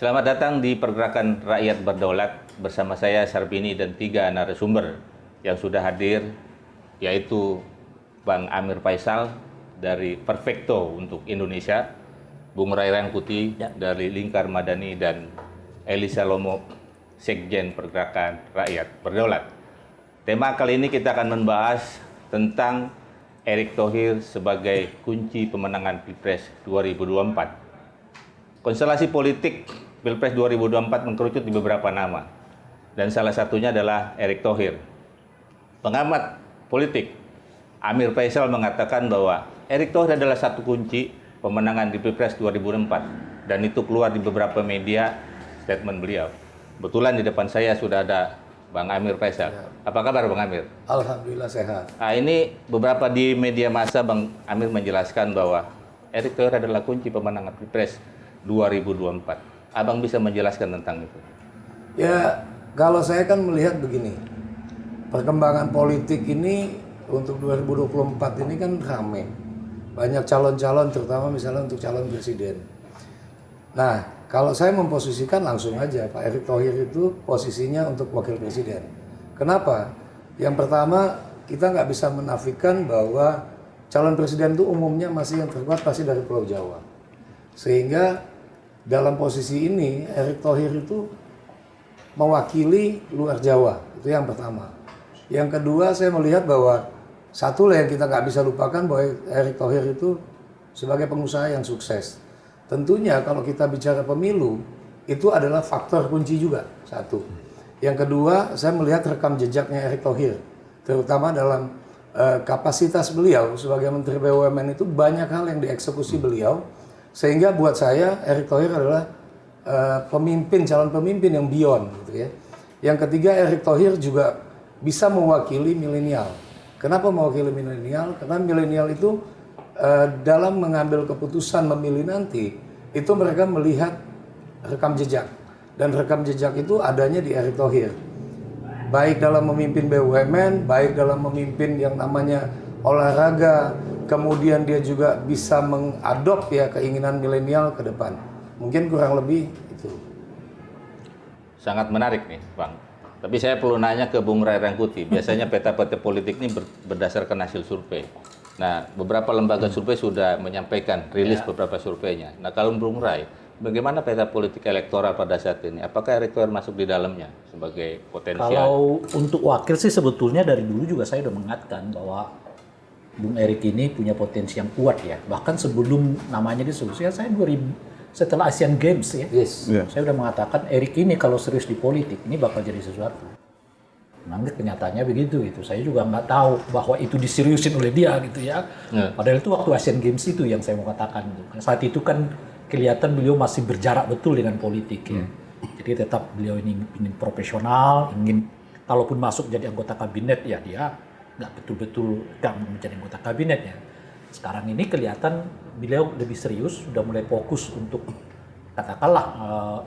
Selamat datang di Pergerakan Rakyat Berdaulat bersama saya Sarbini dan 3 narasumber yang sudah hadir, yaitu Bang Amir Faisal dari Perfecto untuk Indonesia, Bung Ray Rangkuti dari Lingkar Madani, dan Elisa Lomo, Sekjen Pergerakan Rakyat Berdaulat. Tema kali ini kita akan membahas tentang Erick Thohir sebagai kunci pemenangan Pilpres 2024. Konstelasi politik Pilpres 2024 mengkerucut di beberapa nama, dan salah satunya adalah Erick Thohir. Pengamat politik Amir Faisal mengatakan bahwa Erick Thohir adalah satu kunci pemenangan di Pilpres 2024, dan itu keluar di beberapa media statement beliau. Kebetulan di depan saya sudah ada Bang Amir Faisal. Ya. Apa kabar Bang Amir? Alhamdulillah sehat. Nah, ini beberapa di media massa Bang Amir menjelaskan bahwa Erick Thohir adalah kunci pemenangan Pilpres 2024. Abang bisa menjelaskan tentang itu? Ya, kalau saya kan melihat begini. Perkembangan politik ini untuk 2024 ini kan ramai. Banyak calon-calon, terutama misalnya untuk calon presiden. Nah, kalau saya memposisikan langsung aja, Pak Erick Thohir itu posisinya untuk wakil presiden. Kenapa? Yang pertama, kita nggak bisa menafikan bahwa calon presiden itu umumnya masih yang terkuat pasti dari Pulau Jawa. Sehingga dalam posisi ini, Erick Thohir itu mewakili luar Jawa. Itu yang pertama. Yang kedua, saya melihat bahwa satu lah yang kita nggak bisa lupakan bahwa Erick Thohir itu sebagai pengusaha yang sukses. Tentunya kalau kita bicara pemilu, itu adalah faktor kunci juga, satu. Yang kedua, saya melihat rekam jejaknya Erick Thohir, terutama dalam kapasitas beliau sebagai Menteri BUMN itu banyak hal yang dieksekusi beliau, sehingga buat saya Erick Thohir adalah calon pemimpin yang beyond, gitu ya. Yang ketiga, Erick Thohir juga bisa mewakili milenial. Kenapa mewakili milenial? Karena milenial itu dalam mengambil keputusan memilih nanti, itu mereka melihat rekam jejak. Dan rekam jejak itu adanya di Erick Thohir. Baik dalam memimpin BUMN, baik dalam memimpin yang namanya olahraga, kemudian dia juga bisa mengadop ya keinginan milenial ke depan. Mungkin kurang lebih itu. Sangat menarik nih, Bang. Tapi saya perlu nanya ke Bung Ray Rangkuti. Biasanya peta-peta politik ini berdasarkan hasil survei. Nah, beberapa lembaga survei sudah menyampaikan rilis beberapa surveinya. Nah, kalau Bung Ray, bagaimana peta politik elektoral pada saat ini? Apakah Erick Thohir masuk di dalamnya sebagai potensial? Kalau untuk wakil sih sebetulnya dari dulu juga saya sudah mengatakan bahwa Bung Erick ini punya potensi yang kuat ya. Bahkan sebelum namanya disebut, saya 2000 setelah Asian Games ya, saya sudah mengatakan Erick ini kalau serius di politik ini bakal jadi sesuatu. Nanti kenyataannya begitu gitu. Saya juga nggak tahu bahwa itu diseriusin oleh dia gitu ya. Padahal itu waktu Asian Games itu yang saya mau katakan. Saat itu kan kelihatan beliau masih berjarak betul dengan politik ya. Jadi tetap beliau ini ingin profesional, ingin kalaupun masuk jadi anggota kabinet ya dia nggak betul-betul nggak menjadi anggota kabinet ya. Sekarang ini kelihatan beliau lebih serius, sudah mulai fokus untuk katakanlah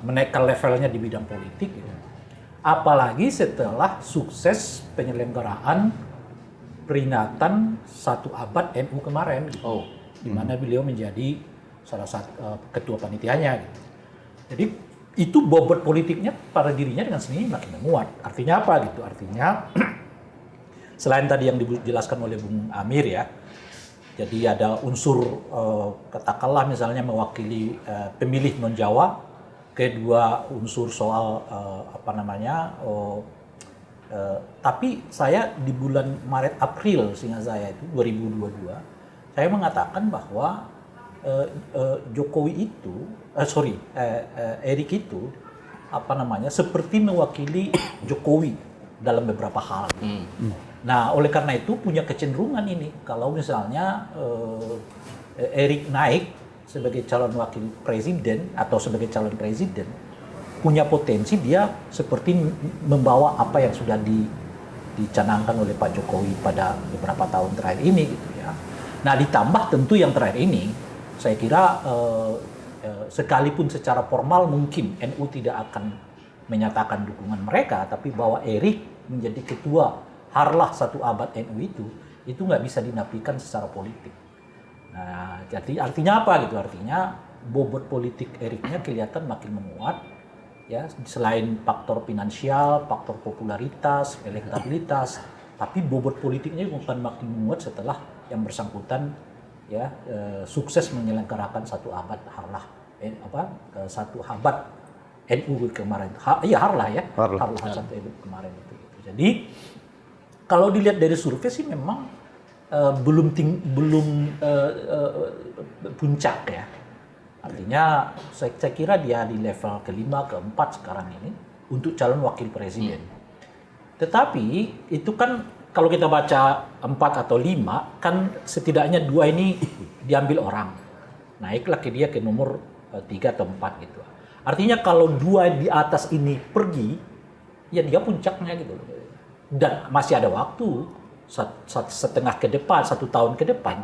menaikkan levelnya di bidang politik gitu. Apalagi setelah sukses penyelenggaraan peringatan 1 abad NU kemarin, gitu. Di mana beliau menjadi salah satu ketua panitianya. Gitu. Jadi itu bobot politiknya pada dirinya dengan sendirinya makin menguat. Artinya apa gitu? Artinya selain tadi yang dijelaskan oleh Bung Amir ya, jadi ada unsur katakanlah misalnya mewakili pemilih non Jawa. Kedua unsur soal tapi saya di bulan Maret April seingat saya itu 2022 saya mengatakan bahwa Erick itu seperti mewakili Jokowi dalam beberapa hal. Nah oleh karena itu punya kecenderungan ini kalau misalnya Erick naik sebagai calon wakil presiden atau sebagai calon presiden punya potensi dia seperti membawa apa yang sudah dicanangkan oleh Pak Jokowi pada beberapa tahun terakhir ini gitu ya. Nah ditambah tentu yang terakhir ini saya kira sekalipun secara formal mungkin NU tidak akan menyatakan dukungan mereka, tapi bahwa Erick menjadi ketua harlah 1 abad NU itu nggak bisa dinafikan secara politik. Nah, jadi artinya apa gitu? Artinya bobot politik Eriknya kelihatan makin menguat, ya selain faktor finansial, faktor popularitas, elektabilitas, tapi bobot politiknya juga akan makin menguat setelah yang bersangkutan ya sukses menyelenggarakan satu abad harlah satu abad NU kemarin, harlah satu NU kemarin itu. Jadi kalau dilihat dari survei sih memang belum puncak ya. Artinya saya kira dia di level kelima, keempat sekarang ini untuk calon wakil presiden. Tetapi itu kan kalau kita baca 4 atau 5 kan setidaknya 2 ini diambil orang. Naiklah ke dia ke nomor 3 atau 4 gitu. Artinya kalau 2 di atas ini pergi, ya dia puncaknya gitu. Dan masih ada waktu setengah ke depan, 1 tahun ke depan,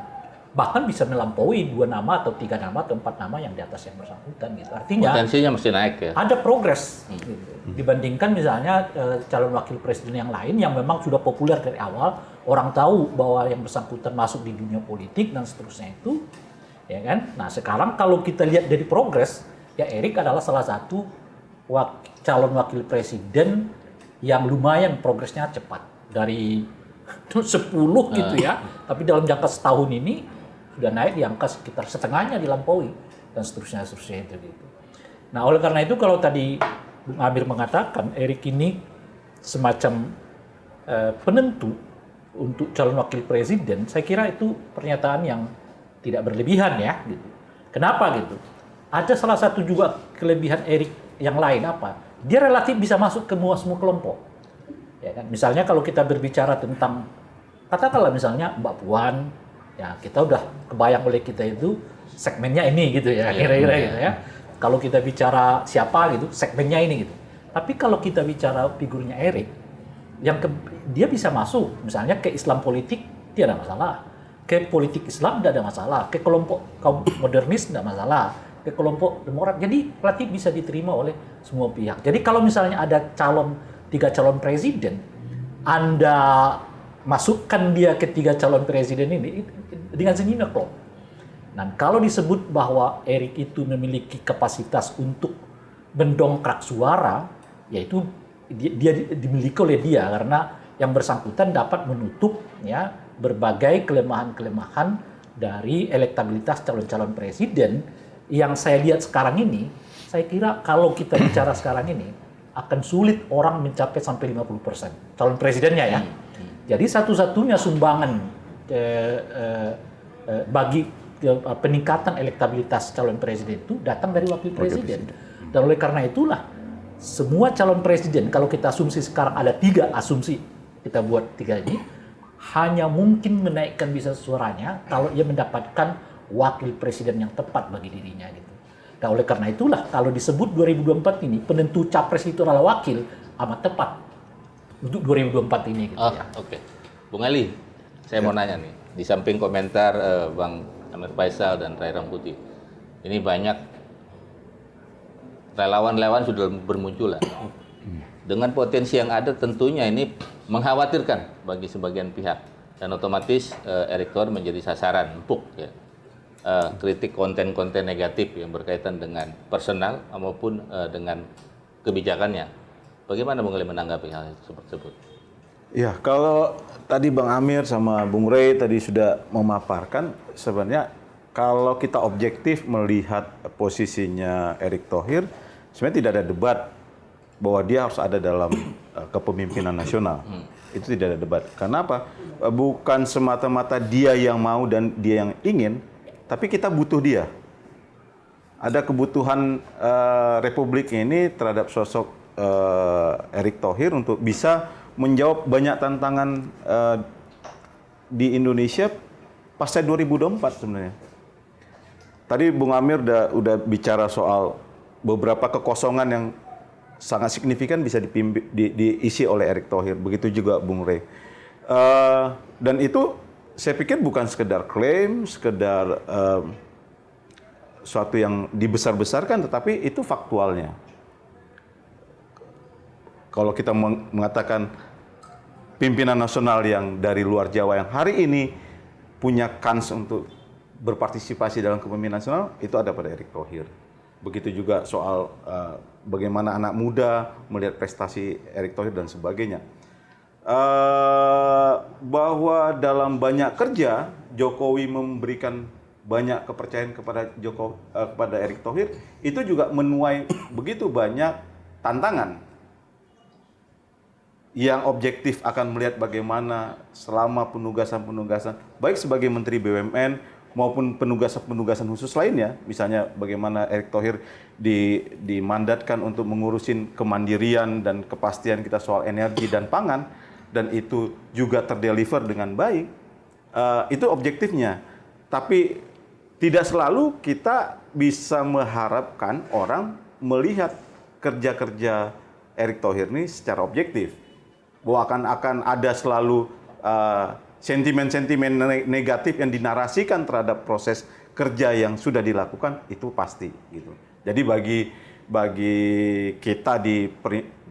bahkan bisa melampaui 2 nama atau 3 nama atau 4 nama yang di atas yang bersangkutan gitu. Artinya potensinya mesti naik ya. Ada progres gitu. Dibandingkan misalnya calon wakil presiden yang lain yang memang sudah populer dari awal, orang tahu bahwa yang bersangkutan masuk di dunia politik dan seterusnya itu, ya kan? Nah sekarang kalau kita lihat dari progres, ya Erik adalah salah satu calon wakil presiden yang lumayan progresnya cepat dari 10 gitu ya, tapi dalam jangka setahun ini sudah naik di angka sekitar setengahnya dilampaui dan seterusnya itu gitu. Nah oleh karena itu kalau tadi Bung Amir mengatakan Erik ini semacam penentu untuk calon wakil presiden, saya kira itu pernyataan yang tidak berlebihan ya gitu. Kenapa gitu? Ada salah satu juga kelebihan Erik yang lain apa? Dia relatif bisa masuk ke semua kelompok. Ya kan? Misalnya kalau kita berbicara tentang katakanlah misalnya Mbak Puan, ya kita udah kebayang oleh kita itu segmennya ini gitu ya, kira-kira gitu ya. Kalau kita bicara siapa gitu, segmennya ini gitu. Tapi kalau kita bicara figurnya Erik, dia bisa masuk misalnya ke Islam politik, tidak ada masalah. Ke politik Islam tidak ada masalah. Ke kelompok kaum modernis tidak masalah. Ke kelompok Demokrat. Jadi relatif bisa diterima oleh semua pihak. Jadi kalau misalnya ada 3 calon presiden, Anda masukkan dia ke 3 calon presiden ini dengan sendirinya klop. Dan kalau disebut bahwa Erik itu memiliki kapasitas untuk mendongkrak suara, yaitu dia dimiliki oleh dia karena yang bersangkutan dapat menutup ya berbagai kelemahan-kelemahan dari elektabilitas calon-calon presiden yang saya lihat sekarang ini. Saya kira kalau kita bicara sekarang ini akan sulit orang mencapai sampai 50% calon presidennya ya. Jadi satu-satunya sumbangan bagi peningkatan elektabilitas calon presiden itu datang dari wakil presiden. Dan oleh karena itulah semua calon presiden, kalau kita asumsi sekarang ada 3 asumsi, kita buat 3 ini, hanya mungkin menaikkan bisa suaranya kalau ia mendapatkan wakil presiden yang tepat bagi dirinya gitu. Dan oleh karena itulah kalau disebut 2024 ini penentu capres itu adalah wakil, amat tepat untuk 2024 ini gitu ya. Oke. Bung Ali, saya mau nanya nih, di samping komentar Bang Amir Faisal dan Ray Rangkuti, ini banyak relawan-relawan sudah bermunculan. Dengan potensi yang ada tentunya ini mengkhawatirkan bagi sebagian pihak dan otomatis Erick Thohir menjadi sasaran empuk ya. Kritik konten-konten negatif yang berkaitan dengan personal maupun dengan kebijakannya. Bagaimana Bung Ali menanggapi hal tersebut? Ya, kalau tadi Bang Amir sama Bung Ray tadi sudah memaparkan, sebenarnya kalau kita objektif melihat posisinya Erick Thohir, sebenarnya tidak ada debat bahwa dia harus ada dalam kepemimpinan nasional. Itu tidak ada debat. Karena apa? Bukan semata-mata dia yang mau dan dia yang ingin, tapi kita butuh dia. Ada kebutuhan Republik ini terhadap sosok Erick Thohir untuk bisa menjawab banyak tantangan di Indonesia pasca 2024 sebenarnya. Tadi Bung Amir udah bicara soal beberapa kekosongan yang sangat signifikan bisa diisi oleh Erick Thohir. Begitu juga Bung Ray. Dan itu saya pikir bukan sekedar klaim, sekedar suatu yang dibesar-besarkan, tetapi itu faktualnya. Kalau kita mengatakan pimpinan nasional yang dari luar Jawa yang hari ini punya kans untuk berpartisipasi dalam kepemimpinan nasional itu ada pada Erick Thohir. Begitu juga soal bagaimana anak muda melihat prestasi Erick Thohir dan sebagainya. Bahwa dalam banyak kerja Jokowi memberikan banyak kepercayaan kepada Erick Thohir, itu juga menuai begitu banyak tantangan yang objektif akan melihat bagaimana selama penugasan-penugasan baik sebagai Menteri BUMN maupun penugasan-penugasan khusus lainnya, misalnya bagaimana Erick Thohir dimandatkan untuk mengurusin kemandirian dan kepastian kita soal energi dan pangan, dan itu juga terdeliver dengan baik, itu objektifnya. Tapi tidak selalu kita bisa mengharapkan orang melihat kerja-kerja Erick Thohir ini secara objektif. Bahwa akan ada selalu sentimen-sentimen negatif yang dinarasikan terhadap proses kerja yang sudah dilakukan, itu pasti gitu. Jadi bagi kita di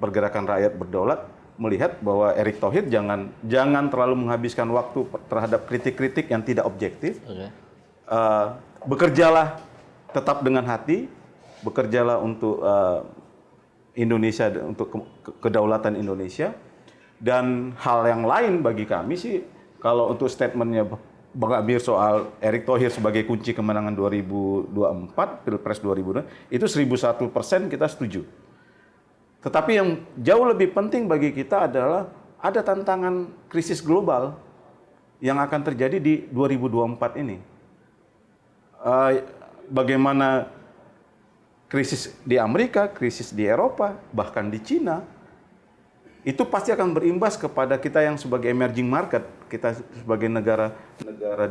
Pergerakan Rakyat Berdaulat melihat bahwa Erick Thohir jangan terlalu menghabiskan waktu terhadap kritik-kritik yang tidak objektif. Okay. Bekerjalah tetap dengan hati, bekerjalah untuk Indonesia, untuk kedaulatan Indonesia. Dan hal yang lain bagi kami sih, kalau untuk statementnya Bang Amir soal Erick Thohir sebagai kunci kemenangan 2024, Pilpres 2024, itu 1001% kita setuju. Tetapi yang jauh lebih penting bagi kita adalah ada tantangan krisis global yang akan terjadi di 2024 ini. Bagaimana krisis di Amerika, krisis di Eropa, bahkan di Cina, itu pasti akan berimbas kepada kita yang sebagai emerging market, kita sebagai negara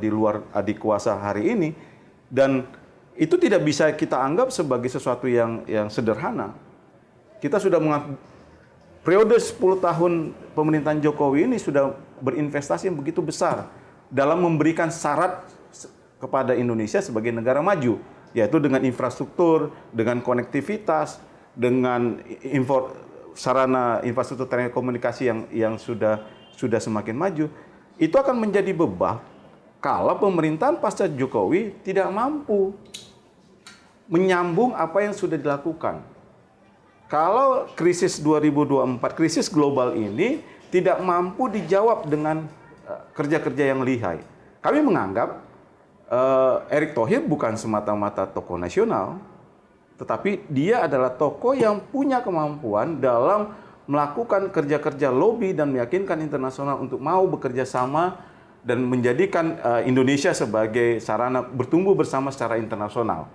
di luar adikuasa hari ini, dan itu tidak bisa kita anggap sebagai sesuatu yang sederhana. Kita sudah periode 10 tahun pemerintahan Jokowi ini sudah berinvestasi yang begitu besar dalam memberikan syarat kepada Indonesia sebagai negara maju, yaitu dengan infrastruktur, dengan konektivitas, dengan sarana infrastruktur telekomunikasi yang sudah semakin maju. Itu akan menjadi beban kalau pemerintahan pasca Jokowi tidak mampu menyambung apa yang sudah dilakukan. Kalau krisis 2024, krisis global ini tidak mampu dijawab dengan kerja-kerja yang lihai. Kami menganggap Erick Thohir bukan semata-mata tokoh nasional, tetapi dia adalah tokoh yang punya kemampuan dalam melakukan kerja-kerja lobby dan meyakinkan internasional untuk mau bekerja sama dan menjadikan Indonesia sebagai sarana bertumbuh bersama secara internasional.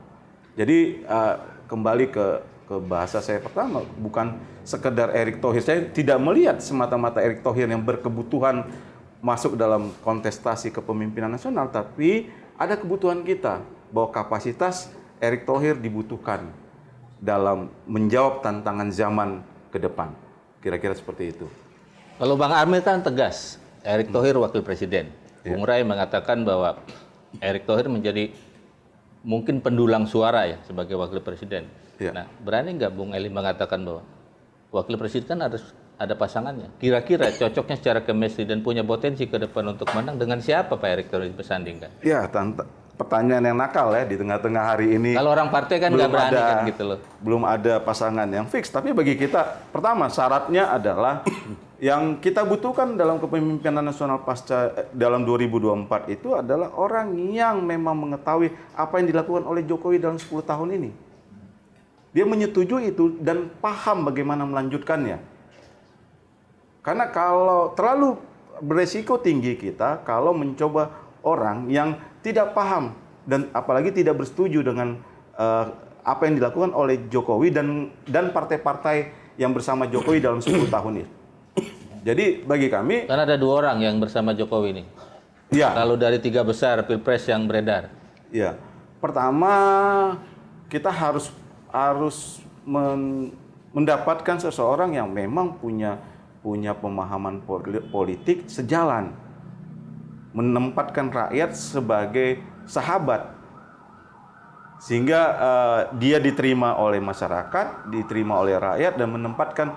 Jadi kembali ke bahasa saya pertama, bukan sekedar Erick Thohir. Saya tidak melihat semata-mata Erick Thohir yang berkebutuhan masuk dalam kontestasi kepemimpinan nasional, tapi ada kebutuhan kita bahwa kapasitas Erick Thohir dibutuhkan dalam menjawab tantangan zaman ke depan. Kira-kira seperti itu. Kalau Bang Amir kan tegas, Erick Thohir wakil presiden. Bung Rai mengatakan bahwa Erick Thohir menjadi mungkin pendulang suara ya sebagai wakil presiden. Nah, berani nggak Bung Eli mengatakan bahwa wakil presiden kan harus ada pasangannya? Kira-kira cocoknya secara chemistry dan punya potensi ke depan untuk menang dengan siapa Pak Erick Thohir bersandingkan? Ya, pertanyaan yang nakal ya di tengah-tengah hari ini. Kalau orang partai kan nggak berani kan gitu loh. Belum ada pasangan yang fix. Tapi bagi kita, pertama syaratnya adalah yang kita butuhkan dalam kepemimpinan nasional pasca dalam 2024 itu adalah orang yang memang mengetahui apa yang dilakukan oleh Jokowi dalam 10 tahun ini. Dia menyetujui itu dan paham bagaimana melanjutkannya. Karena kalau terlalu beresiko tinggi kita kalau mencoba orang yang tidak paham dan apalagi tidak bersetuju dengan apa yang dilakukan oleh Jokowi dan partai-partai yang bersama Jokowi dalam 10 tahun ini. Jadi bagi kami, karena ada 2 orang yang bersama Jokowi ini. Ya. Kalau dari 3 besar Pilpres yang beredar. Ya. Pertama, kita harus mendapatkan seseorang yang memang punya pemahaman politik sejalan, menempatkan rakyat sebagai sahabat, sehingga dia diterima oleh masyarakat, diterima oleh rakyat, dan menempatkan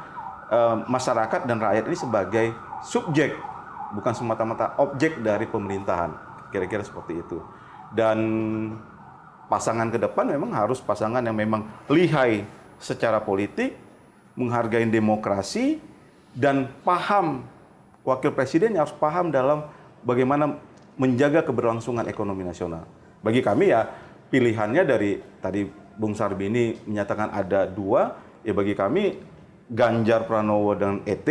masyarakat dan rakyat ini sebagai subjek, bukan semata-mata objek dari pemerintahan. Kira-kira seperti itu. Dan pasangan ke depan memang harus pasangan yang memang lihai secara politik, menghargai demokrasi, dan paham, wakil presiden harus paham dalam bagaimana menjaga keberlangsungan ekonomi nasional. Bagi kami ya pilihannya dari tadi Bung Sarbini menyatakan ada dua, ya bagi kami Ganjar Pranowo dan ET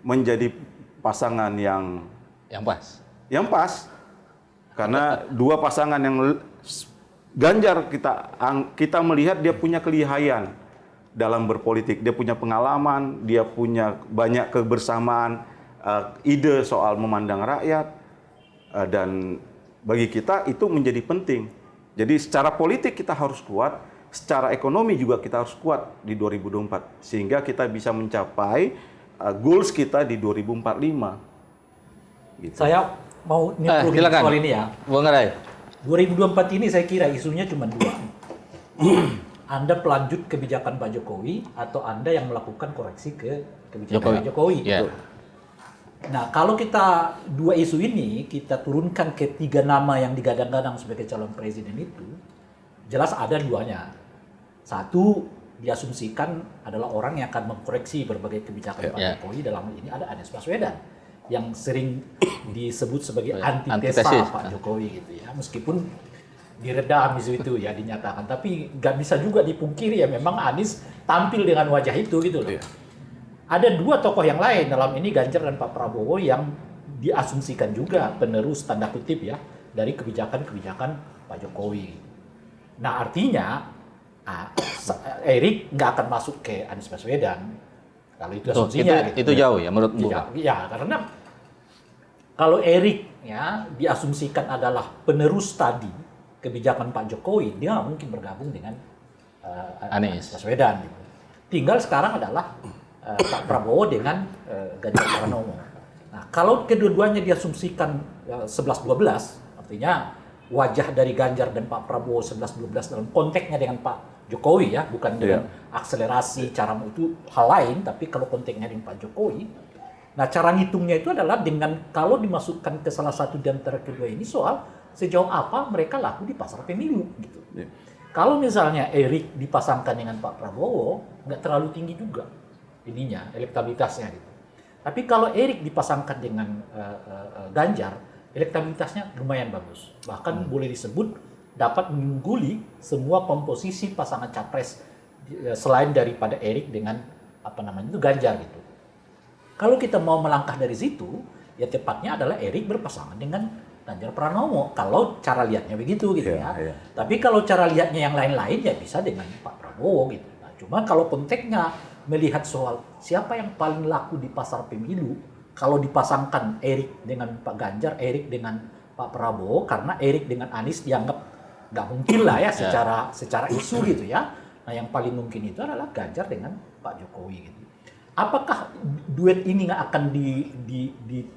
menjadi pasangan yang pas. Karena dua pasangan yang Ganjar kita melihat dia punya kelihayan dalam berpolitik, dia punya pengalaman, dia punya banyak kebersamaan, ide soal memandang rakyat, dan bagi kita itu menjadi penting. Jadi secara politik kita harus kuat, secara ekonomi juga kita harus kuat di 2024 sehingga kita bisa mencapai goals kita di 2045. Gitu. Saya mau nimbrungin silakan. soal ini ya. Bung Rai. 2024 ini saya kira isunya cuma dua. Anda pelanjut kebijakan Pak Jokowi atau Anda yang melakukan koreksi ke kebijakan Pak Jokowi. Ya. Nah, kalau kita dua isu ini kita turunkan ke tiga nama yang digadang-gadang sebagai calon presiden itu, jelas ada duanya. Satu, diasumsikan adalah orang yang akan mengkoreksi berbagai kebijakan Pak Jokowi. Dalam hal ini ada Anies Baswedan yang sering disebut sebagai antitesa Pak Jokowi gitu ya. Meskipun diredam itu ya dinyatakan, tapi nggak bisa juga dipungkiri ya memang Anies tampil dengan wajah itu gitu loh. Ada dua tokoh yang lain dalam ini Ganjar dan Pak Prabowo yang diasumsikan juga penerus tanda kutip ya dari kebijakan-kebijakan Pak Jokowi. Nah artinya Erik nggak akan masuk ke Anies Baswedan. Kalau itu asumsinya itu jauh ya menurut Bu. Ya, karena kalau Erik ya diasumsikan adalah penerus tadi kebijakan Pak Jokowi, dia nggak mungkin bergabung dengan Anies Baswedan. Gitu. Tinggal sekarang adalah Pak Prabowo dengan Ganjar Pranowo. Nah, kalau kedua-duanya diasumsikan 11-12, artinya wajah dari Ganjar dan Pak Prabowo 11-12 dalam konteksnya dengan Pak Jokowi ya, bukan dengan akselerasi cara itu hal lain, tapi kalau konteksnya dengan Pak Jokowi. Nah, cara ngitungnya itu adalah dengan kalau dimasukkan ke salah satu di antara kedua ini soal sejauh apa mereka laku di pasar pemilu gitu. Kalau misalnya Erik dipasangkan dengan Pak Prabowo, nggak terlalu tinggi juga ininya, elektabilitasnya gitu. Tapi kalau Erik dipasangkan dengan Ganjar, elektabilitasnya lumayan bagus. Bahkan boleh disebut dapat mengungguli semua komposisi pasangan capres selain daripada Erik dengan itu Ganjar gitu. Kalau kita mau melangkah dari situ, ya tepatnya adalah Erik berpasangan dengan Ganjar Pranowo. Kalau cara lihatnya begitu gitu ya. Tapi kalau cara lihatnya yang lain-lain ya bisa dengan Pak Prabowo gitu. Nah, cuma kalau konteksnya melihat soal siapa yang paling laku di pasar pemilu, kalau dipasangkan Erik dengan Pak Ganjar, Erik dengan Pak Prabowo, karena Erik dengan Anies dianggap nggak mungkin lah ya secara isu gitu ya. Nah yang paling mungkin itu adalah Ganjar dengan Pak Jokowi gitu. Apakah duet ini nggak akan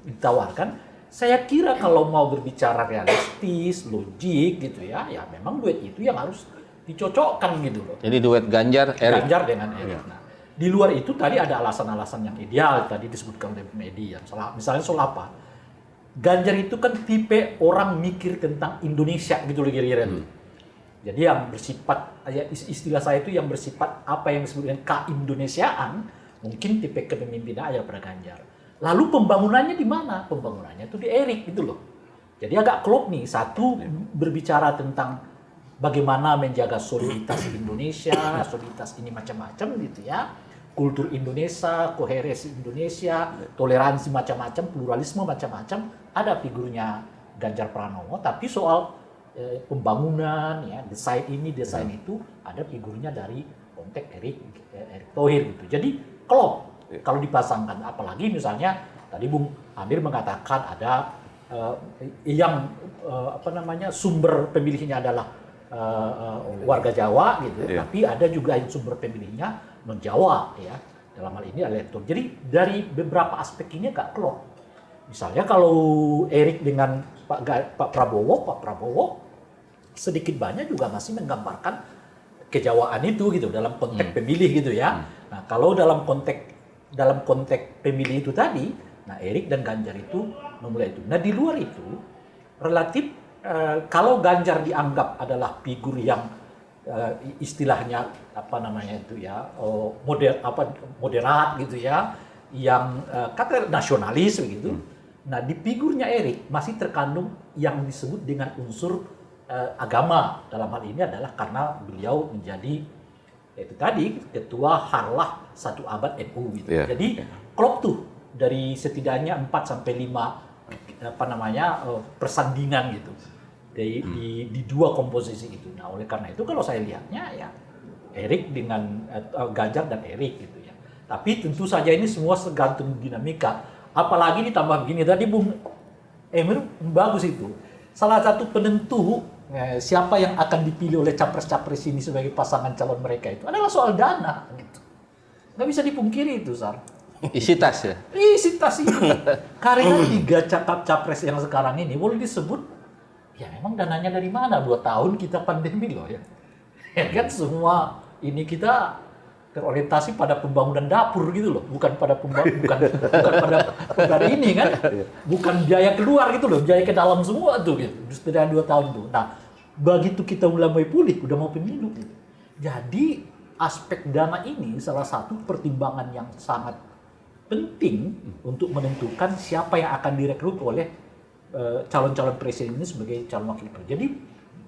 ditawarkan? Saya kira kalau mau berbicara realistis, logik gitu ya, ya memang duet itu yang harus dicocokkan gitu loh. Jadi duet Ganjar, Erik. Ganjar dengan Erik. Nah, di luar itu tadi ada alasan-alasan yang ideal tadi disebutkan oleh media. Misalnya soal apa? Ganjar itu kan tipe orang mikir tentang Indonesia gitu loh kira-kira itu. Jadi yang bersifat, istilah saya itu yang bersifat apa yang disebut dengan ke-Indonesiaan, mungkin tipe kepemimpinan aja pada Ganjar. Lalu pembangunannya di mana? Pembangunannya itu di Erik gitu loh. Jadi agak klop nih, satu berbicara tentang bagaimana menjaga soliditas Indonesia, soliditas ini macam-macam gitu ya. Kultur Indonesia, koherensi Indonesia, toleransi macam-macam, pluralisme macam-macam, ada figurnya Ganjar Pranowo. Tapi soal pembangunan, ya desain ini, desain itu, ada figurnya dari konteks Erik Thohir gitu. Jadi klop kalau dipasangkan, apalagi misalnya tadi Bung Amir mengatakan ada sumber pemilihnya adalah warga Jawa gitu, tapi ada juga yang sumber pemilihnya non Jawa ya, dalam hal ini elektor. Jadi dari beberapa aspek ini agak klop. Misalnya kalau Erik dengan Pak Prabowo sedikit banyak juga masih menggambarkan kejawaan itu gitu dalam konteks pemilih gitu ya. Nah kalau dalam konteks pemilih itu tadi, nah Erik dan Ganjar itu memulai itu. Nah di luar itu relatif kalau Ganjar dianggap adalah figur yang istilahnya apa namanya itu ya moderat gitu ya, yang kata nasionalis begitu. Nah di figurnya Erik masih terkandung yang disebut dengan unsur agama, dalam hal ini adalah karena beliau menjadi itu tadi ketua Harlah 1 abad NU gitu. Yeah. Jadi klop tuh dari setidaknya 4 sampai 5 persandingan gitu. Di dua komposisi itu. Nah, oleh karena itu kalau saya lihatnya ya Erik dengan Ganjar dan Erik gitu ya. Tapi tentu saja ini semua tergantung dinamika. Apalagi ditambah begini tadi Bung Emir bagus itu. Salah satu penentu siapa yang akan dipilih oleh capres-capres ini sebagai pasangan calon mereka itu adalah soal dana gitu. Nggak bisa dipungkiri itu, Sar. Isi tas ya? Isi tas ini. Karena 3 capres yang sekarang ini boleh disebut, ya memang dananya dari mana? 2 tahun kita pandemi loh ya. Ya kan semua ini kita terorientasi pada pembangunan dapur gitu loh, bukan pada bukan pada ini kan, bukan biaya keluar gitu loh, biaya ke dalam semua tuh gitu. Sudah 2 tahun tuh. Nah, begitu kita mulai pulih, udah mau pemilu gitu. Jadi aspek dana ini salah satu pertimbangan yang sangat penting untuk menentukan siapa yang akan direkrut oleh calon-calon presiden ini sebagai calon wakil presiden. Jadi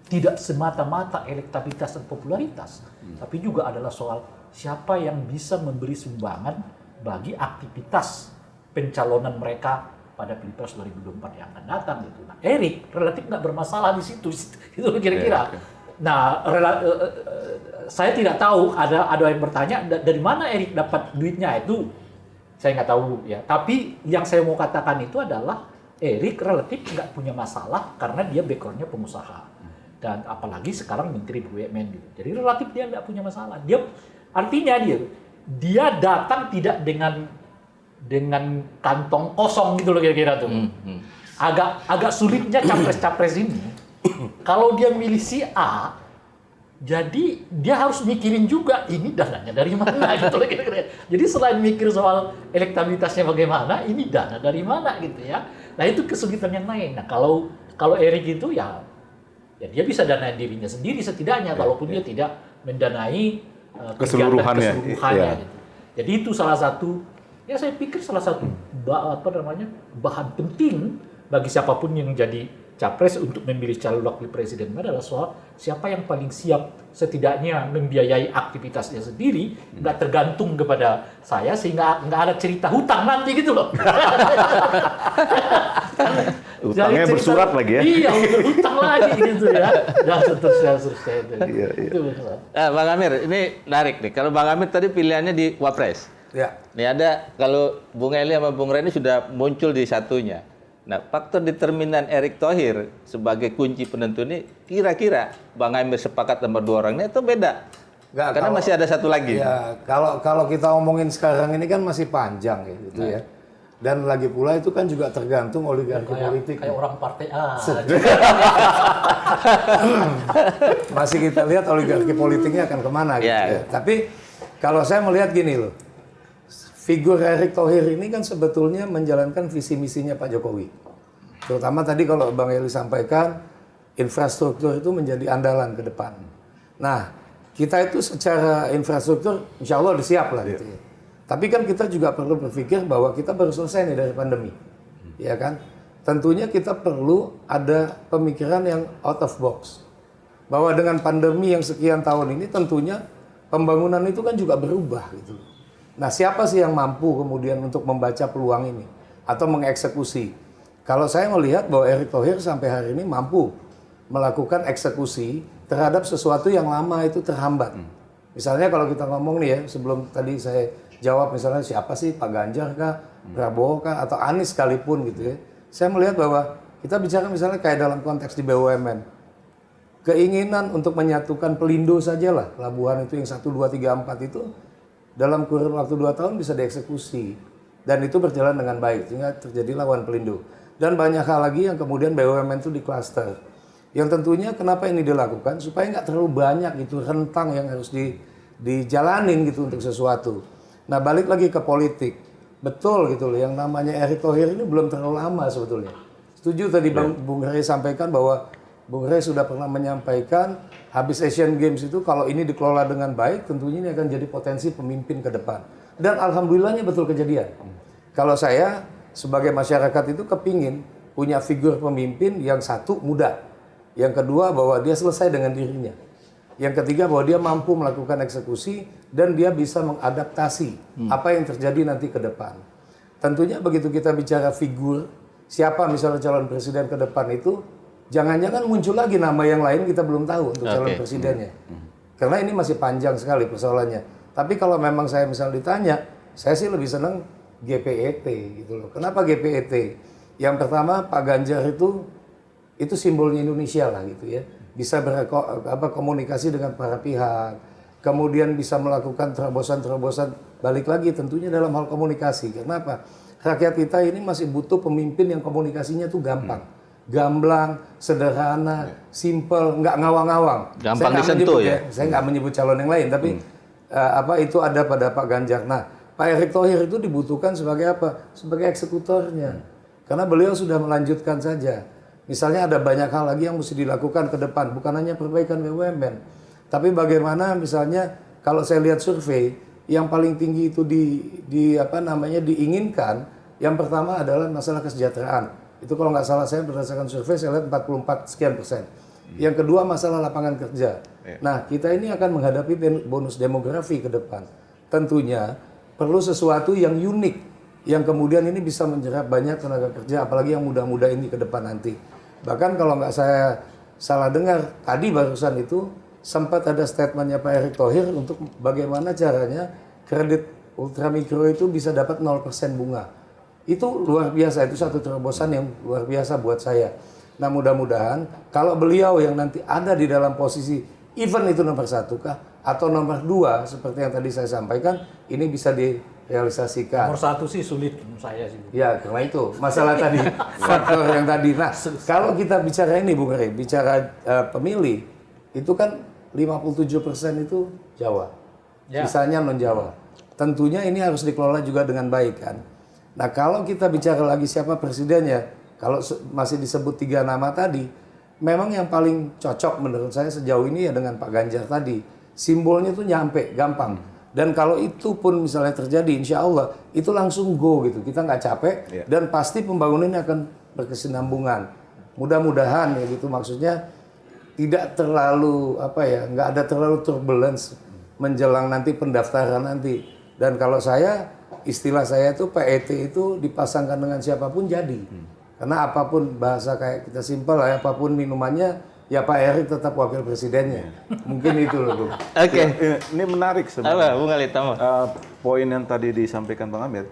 tidak semata-mata elektabilitas dan popularitas, tapi juga adalah soal siapa yang bisa memberi sumbangan bagi aktivitas pencalonan mereka pada Pilpres 2024 yang akan datang gitu. Nah, Erik relatif nggak bermasalah di situ, itu kira-kira. Nah, saya tidak tahu, ada yang bertanya dari mana Erik dapat duitnya itu, saya nggak tahu ya. Tapi yang saya mau katakan itu adalah Erik relatif nggak punya masalah karena dia backgroundnya pengusaha. Dan apalagi sekarang Menteri BUMN gitu. Jadi relatif dia nggak punya masalah. Artinya dia datang tidak dengan kantong kosong gitu loh kira-kira tuh. Agak sulitnya capres-capres ini. Kalau dia milih si A, jadi dia harus mikirin juga ini dananya dari mana gitu loh kira-kira. Jadi selain mikir soal elektabilitasnya bagaimana, ini dana dari mana gitu ya. Nah itu kesulitan yang lain. Nah kalau Erik itu ya dia bisa danain dirinya sendiri setidaknya, kalaupun dia tidak mendanai keseluruhannya gitu. Jadi itu salah satu, ya saya pikir salah satu bahan penting bagi siapapun yang jadi capres untuk memilih calon wakil presiden adalah soal siapa yang paling siap setidaknya membiayai aktivitasnya sendiri, nggak tergantung kepada saya sehingga nggak ada cerita hutang nanti gitu loh. Utangnya bersurat lagi ya? Iya, utang lagi gitu ya. Dan seterusnya. Itu Bang Amir, ini menarik nih. Kalau Bang Amir tadi pilihannya di Wapres. Ya. Ini ada, kalau Bung Eli sama Bung Reni sudah muncul di satunya. Nah, faktor determinan Erick Thohir sebagai kunci penentu ini kira-kira Bang Amir sepakat nomor 2 orang ini atau beda? Nggak, Karena masih ada satu lagi. Ya, kalau kita omongin sekarang ini kan masih panjang ya gitu ya. Dan lagi pula itu kan juga tergantung oligarki politik. Kayak orang partai A. Masih kita lihat oligarki politiknya akan kemana gitu ya. Tapi kalau saya melihat gini loh. Figur Erick Thohir ini kan sebetulnya menjalankan visi misinya Pak Jokowi. Terutama tadi kalau Bang Eli sampaikan, infrastruktur itu menjadi andalan ke depan. Nah, kita itu secara infrastruktur insya Allah udah siap lah gitu ya. Tapi kan kita juga perlu berpikir bahwa kita baru selesai nih dari pandemi. Ya kan? Tentunya kita perlu ada pemikiran yang out of box. Bahwa dengan pandemi yang sekian tahun ini tentunya pembangunan itu kan juga berubah gitu. Nah, siapa sih yang mampu kemudian untuk membaca peluang ini atau mengeksekusi? Kalau saya melihat bahwa Erick Thohir sampai hari ini mampu melakukan eksekusi terhadap sesuatu yang lama itu terhambat. Misalnya kalau kita ngomong nih ya, sebelum tadi saya jawab misalnya siapa sih, Pak Ganjar kah, Prabowo kah, atau Anies sekalipun gitu ya. Saya melihat bahwa kita bicara misalnya kayak dalam konteks di BUMN. Keinginan untuk menyatukan Pelindo sajalah, pelabuhan itu yang 1, 2, 3, 4 itu dalam kurun waktu 2 tahun bisa dieksekusi. Dan itu berjalan dengan baik, sehingga terjadi lawan Pelindo. Dan banyak hal lagi yang kemudian BUMN itu di cluster. Yang tentunya kenapa ini dilakukan, supaya nggak terlalu banyak itu rentang yang harus dijalanin gitu untuk sesuatu. Nah balik lagi ke politik. Betul gitu loh, yang namanya Erick Thohir ini belum terlalu lama sebetulnya. Setuju tadi Bung Rey sampaikan bahwa Bung Rey sudah pernah menyampaikan habis Asian Games itu kalau ini dikelola dengan baik tentunya ini akan jadi potensi pemimpin ke depan. Dan alhamdulillahnya betul kejadian. Kalau saya sebagai masyarakat itu kepingin punya figur pemimpin yang satu muda, yang kedua bahwa dia selesai dengan dirinya, yang ketiga bahwa dia mampu melakukan eksekusi dan dia bisa mengadaptasi apa yang terjadi nanti ke depan. Tentunya begitu kita bicara figur, siapa misalnya calon presiden ke depan itu, jangan-jangan muncul lagi nama yang lain kita belum tahu untuk calon presidennya. Karena ini masih panjang sekali persoalannya. Tapi kalau memang saya misalnya ditanya, saya sih lebih senang GPET gitu loh. Kenapa GPET? Yang pertama Pak Ganjar itu simbolnya Indonesia lah gitu ya. Bisa berkomunikasi dengan para pihak, kemudian bisa melakukan terobosan-terobosan, balik lagi tentunya dalam hal komunikasi. Kenapa? Rakyat kita ini masih butuh pemimpin yang komunikasinya tuh gampang, gamblang, sederhana, simple, nggak ngawang-ngawang. Gampang disentuh ya. Saya nggak menyebut calon yang lain, tapi itu ada pada Pak Ganjar. Nah, Pak Erick Thohir itu dibutuhkan sebagai apa? Sebagai eksekutornya. Karena beliau sudah melanjutkan saja. Misalnya ada banyak hal lagi yang mesti dilakukan ke depan, bukan hanya perbaikan BUMN. Tapi bagaimana misalnya kalau saya lihat survei yang paling tinggi itu diinginkan, yang pertama adalah masalah kesejahteraan. Itu kalau nggak salah saya berdasarkan survei saya lihat 44 sekian persen. Yang kedua masalah lapangan kerja. Nah, kita ini akan menghadapi bonus demografi ke depan. Tentunya perlu sesuatu yang unik, yang kemudian ini bisa menjerap banyak tenaga kerja, apalagi yang muda-muda ini ke depan nanti. Bahkan kalau nggak saya salah dengar, tadi barusan itu sempat ada statementnya Pak Erick Thohir untuk bagaimana caranya kredit ultramikro itu bisa dapat 0% bunga. Itu luar biasa, itu satu terobosan yang luar biasa buat saya. Nah mudah-mudahan kalau beliau yang nanti ada di dalam posisi event itu nomor 1 kah atau nomor 2 seperti yang tadi saya sampaikan, ini bisa direalisasikan. Nomor 1 sih sulit menurut saya sih. Ya karena itu masalah tadi faktor yang tadi. Nah kalau kita bicara ini Bung Rey, bicara pemilih itu kan 57% itu Jawa, sisanya non Jawa. Tentunya ini harus dikelola juga dengan baik kan. Nah kalau kita bicara lagi siapa presidennya, kalau masih disebut 3 nama tadi, memang yang paling cocok menurut saya sejauh ini ya dengan Pak Ganjar tadi. Simbolnya tuh nyampe, gampang. Dan kalau itu pun misalnya terjadi, insya Allah itu langsung go gitu. Kita nggak capek dan pasti pembangunannya akan berkesinambungan. Mudah-mudahan ya gitu maksudnya tidak terlalu nggak ada terlalu turbulence menjelang nanti pendaftaran nanti. Dan kalau saya istilah saya tuh PET itu dipasangkan dengan siapapun jadi. Karena apapun bahasa kayak kita simpel lah, apapun minumannya, ya Pak Erick tetap wakil presidennya. Mungkin itu loh, Bung. Oke. Ini menarik Apa, sebenarnya. Bung Ali Tama? Poin yang tadi disampaikan Bang Amir,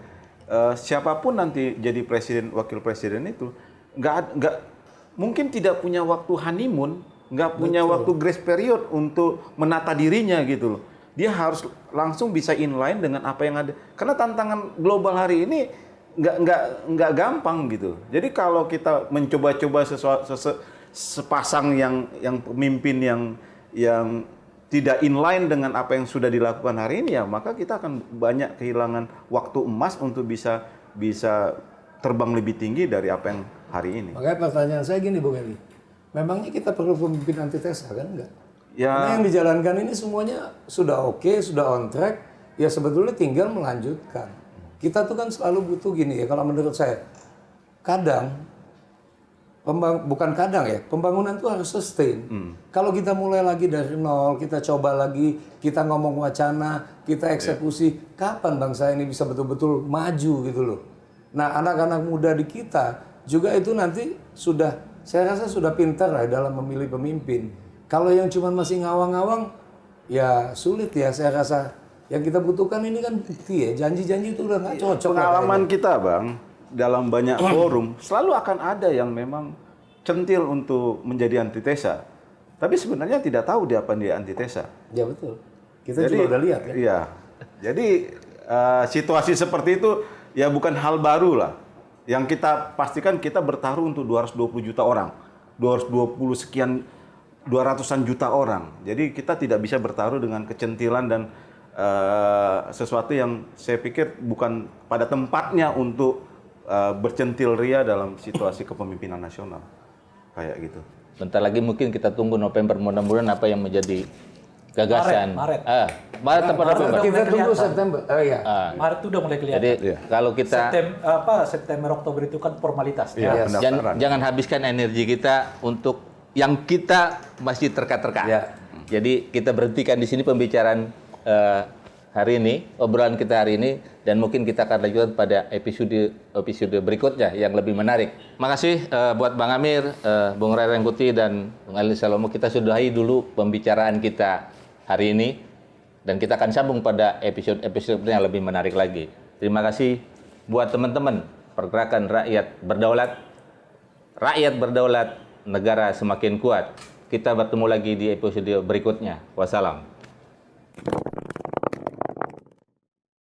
siapapun nanti jadi presiden, wakil presiden itu nggak mungkin tidak punya waktu honeymoon, nggak punya waktu grace period untuk menata dirinya gitu loh. Dia harus langsung bisa inline dengan apa yang ada. Karena tantangan global hari ini nggak gampang gitu. Jadi kalau kita mencoba-coba sepasang yang pemimpin yang tidak inline dengan apa yang sudah dilakukan hari ini ya, maka kita akan banyak kehilangan waktu emas untuk bisa terbang lebih tinggi dari apa yang hari ini. Makanya pertanyaan saya gini Bung Eli, memangnya kita perlu pemimpin antitesa kan enggak? Ya. Karena yang dijalankan ini semuanya sudah oke, sudah on track, ya sebetulnya tinggal melanjutkan. Kita tuh kan selalu butuh gini ya, kalau menurut saya, kadang, pembangunan tuh harus sustain. Kalau kita mulai lagi dari nol, kita coba lagi, kita ngomong wacana, kita eksekusi, kapan bangsa ini bisa betul-betul maju gitu loh. Nah anak-anak muda di kita juga itu nanti sudah, saya rasa sudah pintar lah dalam memilih pemimpin. Kalau yang cuma masih ngawang-ngawang, ya sulit ya saya rasa. Yang kita butuhkan ini kan bukti ya, janji-janji itu udah nggak cocok. Pengalaman kita Bang, dalam banyak forum, selalu akan ada yang memang centil untuk menjadi antitesa. Tapi sebenarnya tidak tahu dia apa dia antitesa. Ya betul. Kita juga udah lihat ya. Iya. Jadi situasi seperti itu ya bukan hal baru lah. Yang kita pastikan kita bertaruh untuk 220 juta orang. 200-an juta orang. Jadi kita tidak bisa bertaruh dengan kecentilan dan sesuatu yang saya pikir bukan pada tempatnya untuk bercentil ria dalam situasi kepemimpinan nasional. kayak gitu. Bentar lagi mungkin kita tunggu November, mudah-mudahan apa yang menjadi gagasan. Maret. Maret atau November. Kita tunggu kelihatan. September. Oh iya. Maret itu udah mulai kelihatan. Jadi kalau kita September Oktober itu kan formalitas. Iya, Yes. pendaftaran. jangan habiskan energi kita untuk yang kita masih terka-terka. Ya. Jadi kita berhentikan di sini pembicaraan hari ini, obrolan kita hari ini, dan mungkin kita akan lanjutkan pada episode berikutnya yang lebih menarik. Makasih buat Bang Amir, Bung Ray Rangkuti, dan Bung Ali Salomo. Kita sudahi dulu pembicaraan kita hari ini, dan kita akan sambung pada episode yang lebih menarik lagi. Terima kasih buat teman-teman Pergerakan Rakyat Berdaulat, negara semakin kuat. Kita bertemu lagi di episode berikutnya. Wassalam.